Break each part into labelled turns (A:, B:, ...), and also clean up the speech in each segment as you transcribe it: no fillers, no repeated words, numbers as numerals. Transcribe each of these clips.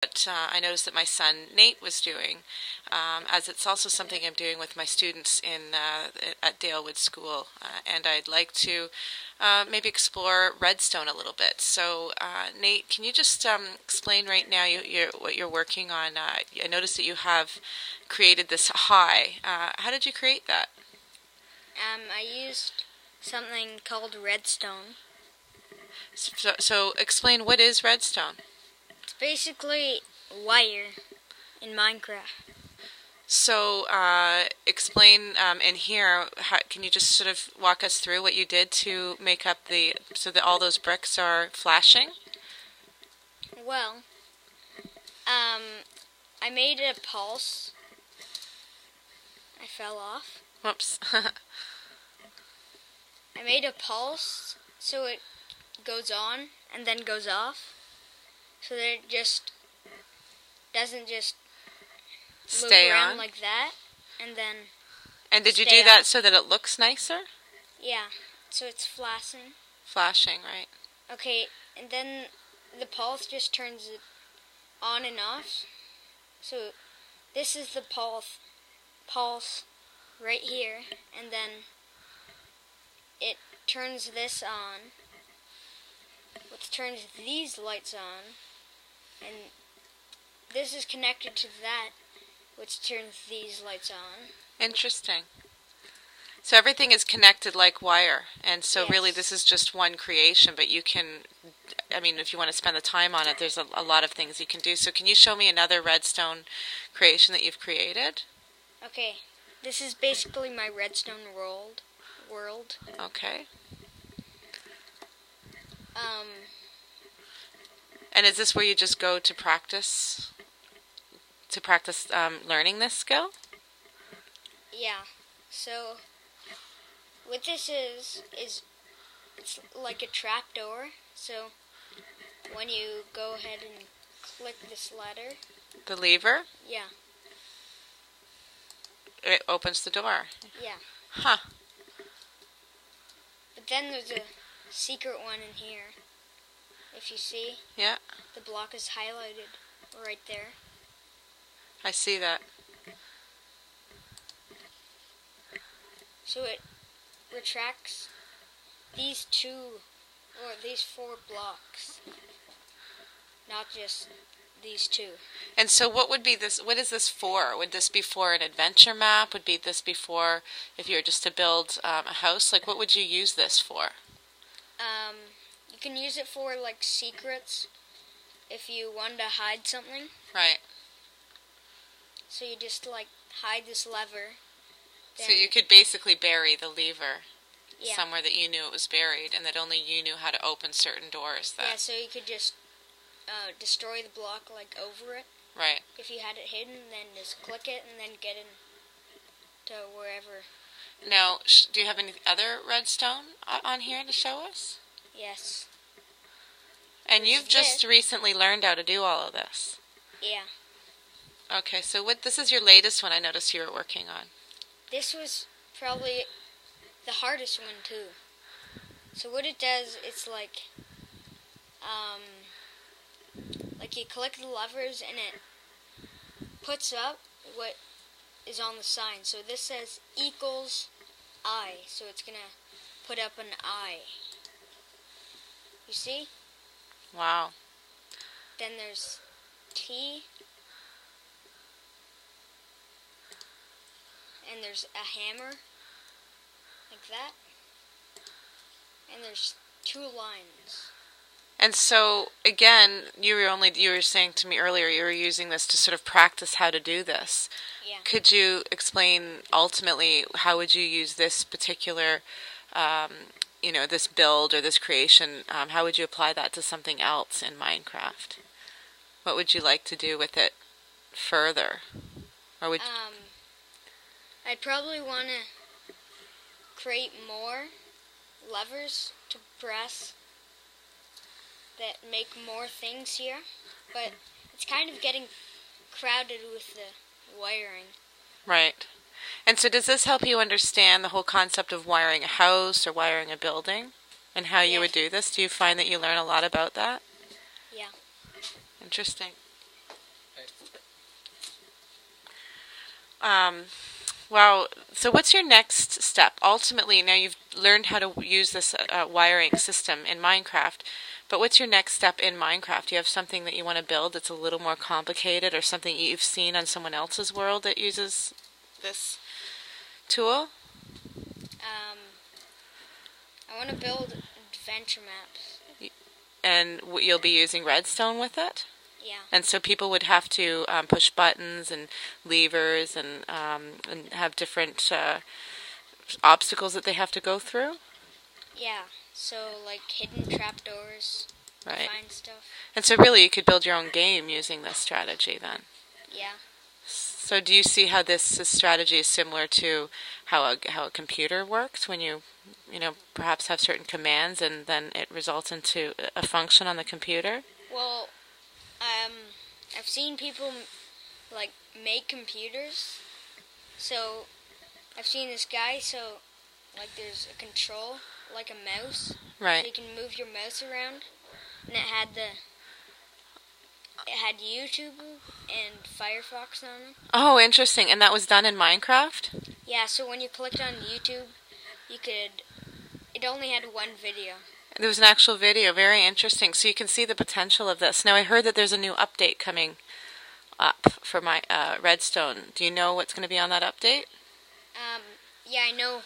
A: But I noticed that my son Nate was doing, as it's also something I'm doing with my students at Dalewood School, and I'd like to maybe explore Redstone a little bit. So, Nate, can you just explain right now what you're working on? I noticed that you have created this high. How did you create that?
B: I used something called Redstone.
A: So explain, what is Redstone?
B: It's basically wire in Minecraft.
A: So, explain in here. Can you just sort of walk us through what you did to make up so that all those bricks are flashing?
B: Well, I made a pulse. I fell off.
A: Whoops.
B: I made a pulse so it goes on and then goes off, so that it just doesn't just loop
A: Stay
B: around
A: on.
B: like that, and then
A: And did you
B: stay
A: do that
B: on.
A: so that it looks nicer?
B: Yeah, so it's flashing.
A: Flashing, right?
B: Okay, and then the pulse just turns it on and off. So this is the pulse right here, and then it turns this on, which turns these lights on, and this is connected to that, which turns these lights on.
A: Interesting. So everything is connected like wire, and so really
B: Yes.
A: this is just one creation, but you can, I mean, if you want to spend the time on it, there's a lot of things you can do. So can you show me another redstone creation that you've created?
B: Okay, this is basically my redstone world.
A: Okay.
B: Um,
A: And is this where you just go to practice learning this skill?
B: yeah. So what this is it's like a trap door. So when you go ahead and click this letter,
A: The lever,
B: yeah,
A: it opens the door.
B: yeah.
A: Huh.
B: But then there's a secret one in here. If you see,
A: Yeah,
B: the block is highlighted right there.
A: I see that.
B: So it retracts these these 4 blocks, not just these 2.
A: And so what is this for? Would this be for an adventure map? Would this be for if you were just to build a house? Like, what would you use this for?
B: You can use it for like secrets if you want to hide something.
A: Right.
B: So you just like hide this lever.
A: So you could basically bury the lever
B: Yeah.
A: somewhere that you knew it was buried and that only you knew how to open certain doors.
B: Yeah, so you could just destroy the block like over it.
A: Right.
B: If you had it hidden, then just click it and then get in to wherever.
A: Now, do you have any other redstone on here to show us?
B: Yes.
A: And
B: There's
A: you've just
B: this.
A: recently learned how to do all of this.
B: Yeah.
A: Okay, so this is your latest one I noticed you were working on.
B: This was probably the hardest one too. So what it does, it's like you click the levers and it puts up what is on the sign. So this says equals I, so it's gonna put up an I. You see?
A: Wow.
B: Then there's T, and there's a hammer, like that. And there's 2 lines.
A: And so, again, you were saying to me earlier you were using this to sort of practice how to do this.
B: Yeah.
A: Could you explain ultimately how would you use this particular, this build or this creation? How would you apply that to something else in Minecraft? What would you like to do with it further? Or would
B: I'd probably want to create more levers to press that make more things here, but it's kind of getting crowded with the wiring.
A: Right. And so does this help you understand the whole concept of wiring a house or wiring a building and how you would do this? Do you find that you learn a lot about that?
B: Yeah.
A: Interesting. Um, wow. So what's your next step? Ultimately, now you've learned how to use this wiring system in Minecraft, but what's your next step in Minecraft? Do you have something that you want to build that's a little more complicated, or something you've seen on someone else's world that uses this tool?
B: Um, I want to build adventure maps.
A: And you'll be using redstone with it?
B: Yeah.
A: And so people would have to push buttons and levers and have different obstacles that they have to go through?
B: Yeah. So like hidden trapdoors,
A: Right.
B: find stuff.
A: And so really you could build your own game using this strategy then.
B: Yeah.
A: So do you see how this strategy is similar to how a computer works when you know, perhaps have certain commands and then it results into a function on the computer?
B: Well, I've seen people like make computers. So I've seen this guy. So like there's a control like a mouse. So
A: Right.
B: you can move your mouse around, and it had YouTube and Firefox on it.
A: Oh, interesting. And that was done in Minecraft?
B: Yeah. So when you clicked on YouTube, you could. It only had one video.
A: There was an actual video. Very interesting. So you can see the potential of this. Now I heard that there's a new update coming up for my Redstone. Do you know what's going to be on that update?
B: Yeah, I know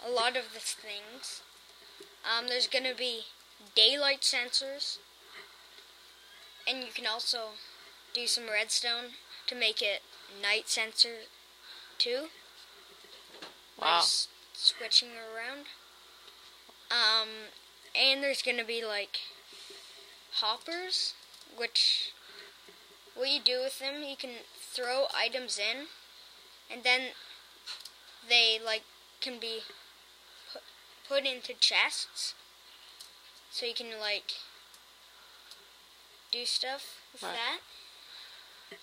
B: a lot of the things. There's gonna be daylight sensors, and you can also do some redstone to make it night sensor too.
A: Wow.
B: Switching around. And there's gonna be like hoppers, which what you do with them, you can throw items in, and then they like can be put into chests, so you can like do stuff with
A: Right.
B: that.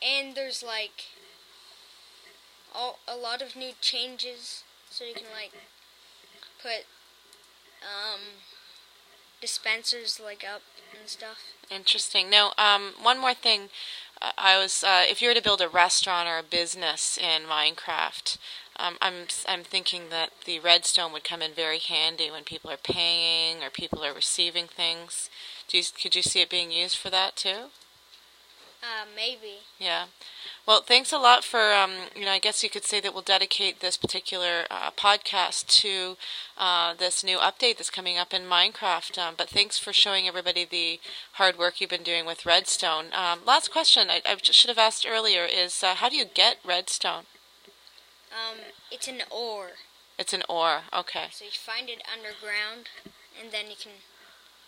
B: And there's like a lot of new changes, so you can like put dispensers like up and stuff.
A: Interesting. Now, one more thing. If you were to build a restaurant or a business in Minecraft, I'm thinking that the redstone would come in very handy when people are paying or people are receiving things. Could you see it being used for that too?
B: Maybe.
A: Yeah. Well, thanks a lot for, I guess you could say that we'll dedicate this particular podcast to this new update that's coming up in Minecraft. But thanks for showing everybody the hard work you've been doing with Redstone. Last question I should have asked earlier is how do you get Redstone?
B: It's an ore.
A: It's an ore. Okay.
B: So you find it underground, and then you can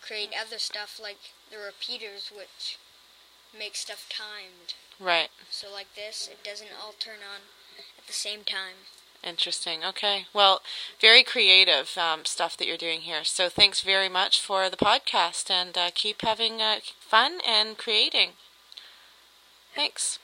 B: create other stuff like the repeaters, which make stuff timed.
A: Right.
B: So like this, it doesn't all turn on at the same time.
A: Interesting. Okay. Well, very creative stuff that you're doing here. So thanks very much for the podcast, and keep having fun and creating. Thanks.